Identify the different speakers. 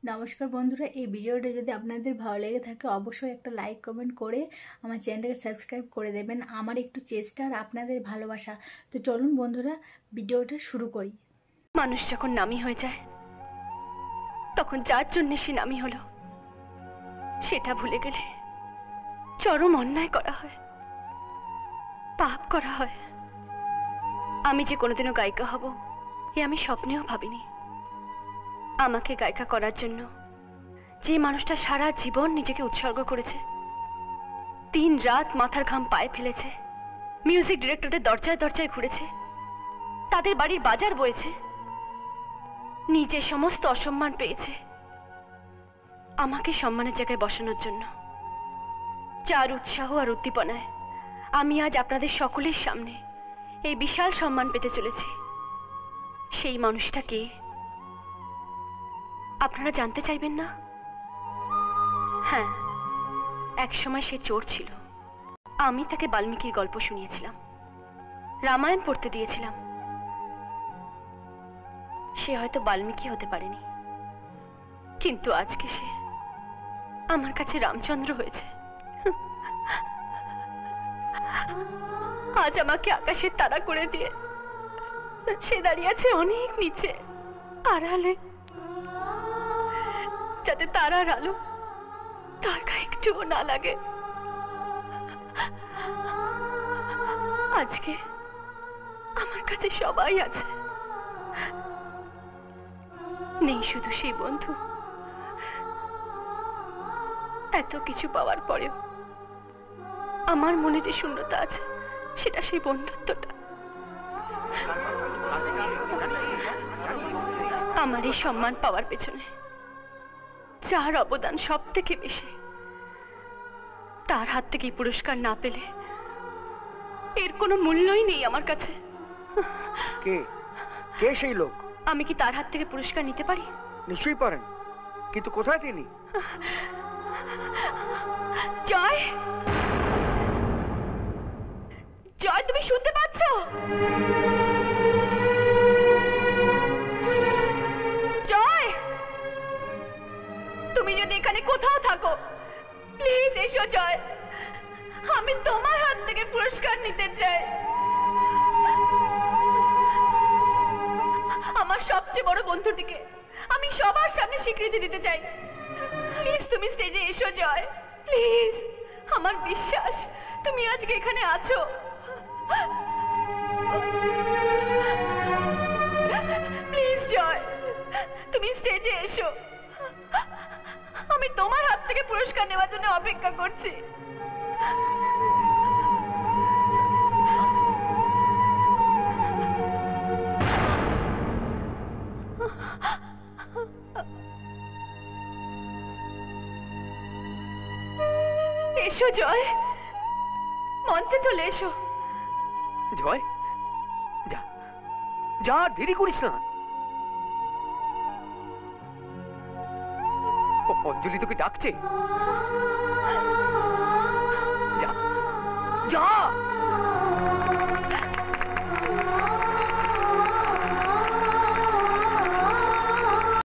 Speaker 1: নমস্কার বন্ধুরা, এই ভিডিওটা যদি আপনাদের ভালো লেগে থাকে অবশ্যই একটা লাইক কমেন্ট করে আমার চ্যানেলটাকে সাবস্ক্রাইব করে দেবেন। আমার একটু চেষ্টা আর আপনাদের ভালোবাসা। তো চলুন বন্ধুরা ভিডিওটা শুরু করি।
Speaker 2: মানুষ যখন নামী হয়ে যায় তখন যার জন্য সে নামী হলো সেটা ভুলে গেলে চরম অন্যায় করা হয়, পাপ করা হয়। আমি যে কোনোদিনও গায়িকা হব এ আমি স্বপ্নেও ভাবিনি। আমাকে গায়িকা করার জন্য যে মানুষটা সারা জীবন নিজেকে উৎসর্গ করেছে, দিন রাত মাথার ঘাম পায়ে ফেলেছে, মিউজিক ডিরেক্টরদের দরজায় দরজায় ঘুরেছে, তাদের বাড়ির বাজার বয়েছে, নিজে সমস্ত অসম্মান পেয়েছে, আমাকে সম্মানের জায়গায় বসানোর জন্য যার উৎসাহ আর উদ্দীপনায় আমি আজ আপনাদের সকলের সামনে এই বিশাল সম্মান পেতে চলেছি, সেই মানুষটা কে আপনারা জানতে চাইবেন না? হ্যাঁ, এক সময় সে চোর ছিল। আমি তাকে বাল্মীকির গল্প শুনিয়েছিলাম, রামায়ণ পড়তে দিয়েছিলাম। সে হয়তো বাল্মীকি হতে পারেনি, কিন্তু আজকে সে আমার কাছে রামচন্দ্র হয়েছে। আজ আমাকে আকাশের তারা করে দিয়ে সে দাঁড়িয়ে আছে অনেক নিচে আড়ালে, যাতে তারার আলো তার গায়ে একটুও না লাগে। আজকে আমার কাছে সবাই আছে, নেই শুধু সেই বন্ধু। এত কিছু পাওয়ার পরেও আমার মনে যে শূন্যতা আছে সেটা সেই বন্ধুত্বটা। আমার এই সম্মান পাওয়ার পেছনে যার অবদান সব থেকে বেশি, তার হাত থেকে পুরস্কার না পেলে এর কোনো মূল্যই নেই আমার কাছে।
Speaker 3: কে কে সেই লোক?
Speaker 2: আমি কি তার হাত থেকে পুরস্কার নিতে পারি?
Speaker 3: নিশ্চয়ই পারেন, কিন্তু কোথায় তিনি?
Speaker 2: জয়, জয়, তুমি শুনতে পাচ্ছ? জয়, তুমি যদি এখানে কোথাও থাকো প্লিজ এসো। জয়, আমি তোমার হাত থেকে পুরস্কার নিতে চাই। আমার সবচেয়ে বড় বন্ধুটিকে আমি সবার সামনে স্বীকৃতি দিতে চাই। প্লিজ তুমি স্টেজে এসো জয়, প্লিজ। আমার বিশ্বাস তুমি আজকে এখানে আছো। প্লিজ জয়, তুমি স্টেজে এসো। আমি তোমার হাত থেকে পুরস্কার নেওয়ার জন্য অপেক্ষা করছি। এসো জয়, মঞ্চে চলে এসো।
Speaker 4: জয়, যা যা, দেরি করিস না। অঞ্জলি তোকে ডাকছে, যা যা।